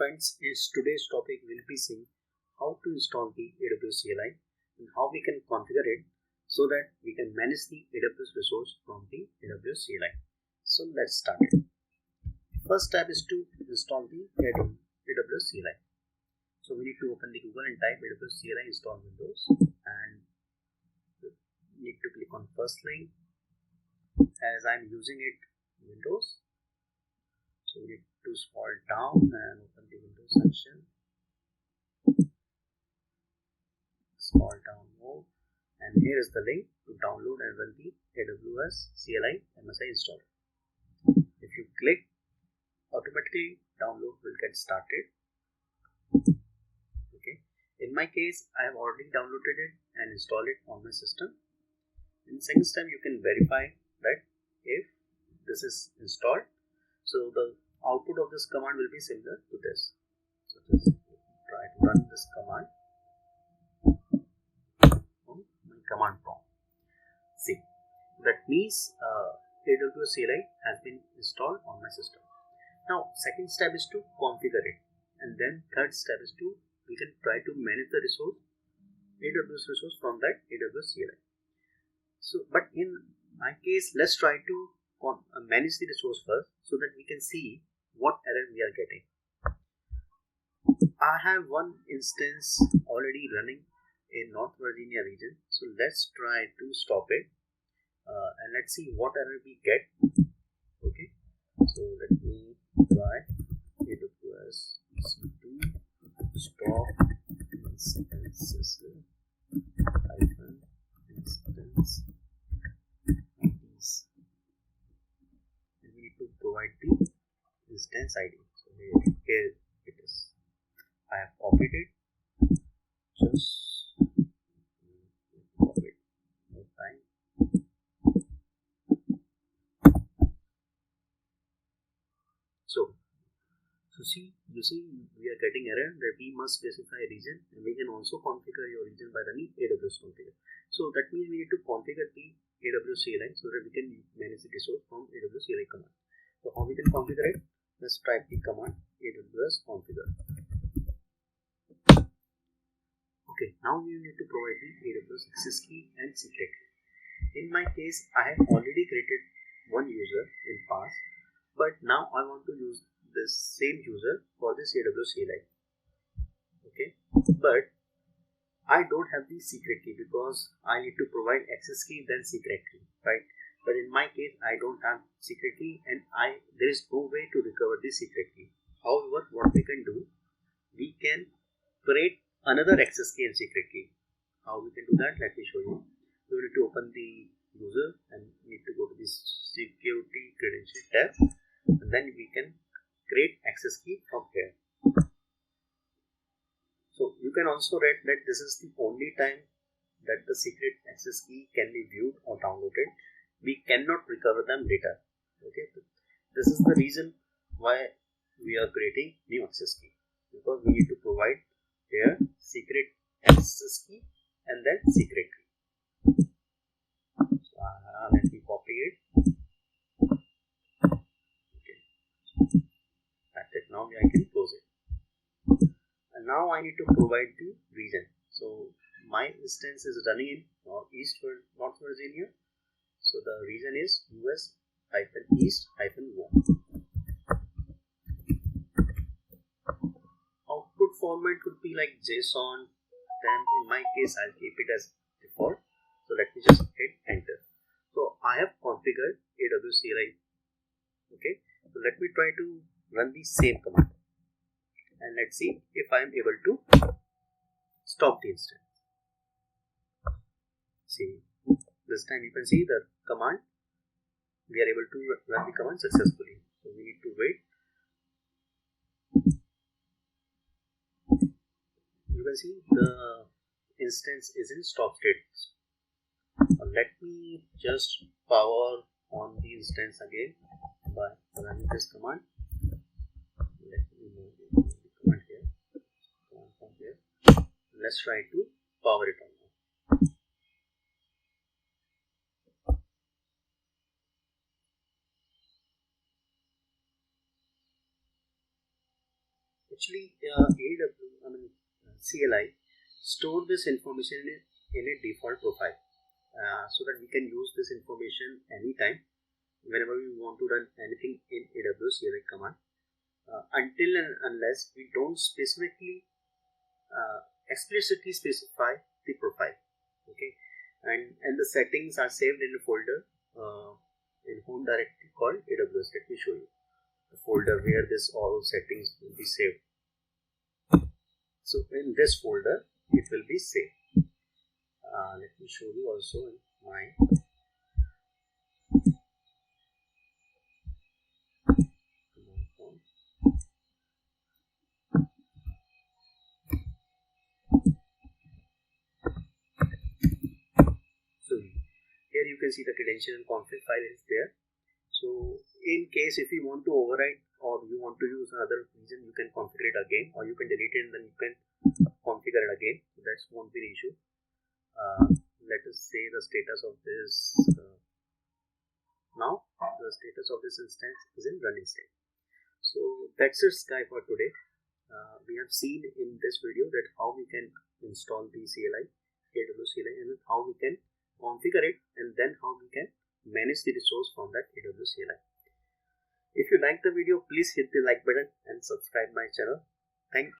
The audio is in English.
friends, in today's topic we'll be seeing how to install the AWS CLI and how we can configure it so that we can manage the AWS resource from the AWS CLI. So let's start it. First step is to install the AWS CLI. So we need to open the Google and type AWS CLI install Windows, and need to click on first link. As I'm using it Windows, so we need to scroll down and open the Windows section. Scroll down more, and here is the link to download and run the AWS CLI MSI installer. If you click, automatically download will get started. Okay. In my case, I have already downloaded it and installed it on my system. In the second step, you can verify that if this is installed. So the output of this command will be similar to this. So just try to run this command on my command prompt. See, that means AWS CLI has been installed on my system. Now, second step is to configure it, and then third step is to we can try to manage the resource, AWS resource from that AWS CLI. So, but in my case, let's try to manage the resource first so that we can see what error we are getting. I have one instance already running in North Virginia region, so let's try to stop it and let's see what error we get. Okay, so let me try AWS C2 stop instances instance. And we need to provide the instance ID. So here it is. I have copied it. Just copy it more time. So you see we are getting error that we must specify a region, and we can also configure your region by running AWS configure. So that means we need to configure the AWS CLI so that we can manage the resource from AWS CLI command. So how we can configure it? Let's type the command AWS configure. Okay, now we need to provide the AWS access key and secret key. In my case, I have already created one user in past, but now I want to use this same user for this AWS CLI. Okay, but I don't have the secret key because I need to provide access key then secret key, right? But in my case, I don't have secret key, and there is no way to recover the secret key. However, what we can do, we can create another access key and secret key. How we can do that? Let me show you. We need to open the user and need to go to this security credential tab, and then we can create access key from here. So you can also read that this is the only time that the secret access key can be viewed or downloaded. We cannot recover them later. Okay, this is the reason why we are creating new access key, because we need to provide here secret access key and then secret key. So, let me copy it. Okay, that's it. Now I can close it. And now I need to provide the region. So my instance is running in North Virginia. So the region is US-East-1. Output format could be like JSON. Then in my case, I'll keep it as default. So let me just hit enter. So I have configured AWS CLI. Okay. So let me try to run the same command. And let's see if I am able to stop the instance. See, this time you can see the command. We are able to run the command successfully. So we need to wait. You can see the instance is in stop state. Let me just power on the instance again by running this command. Let me move the command here. From here. Let's try to power it on. Actually, CLI store this information in a default profile so that we can use this information anytime whenever we want to run anything in AWS CLI command, until and unless we don't explicitly specify the profile. Okay, and the settings are saved in a folder in home directory called AWS. Let me show you the folder where this all settings will be saved. So in this folder it will be saved. Let me show you also in my command prompt. So here you can see the credential and config file is there. So in case if you want to override or you want to use another region, you can configure it again, or you can delete it and then you can configure it again. So that won't be the issue. Let us say the status of this. Now the status of this instance is in running state. So that's it, guys, for today. We have seen in this video that how we can install the CLI, AWS CLI, and how we can configure it, and then how we can manage the resource from that AWS CLI. If you like the video, please hit the like button and subscribe my channel. Thank you.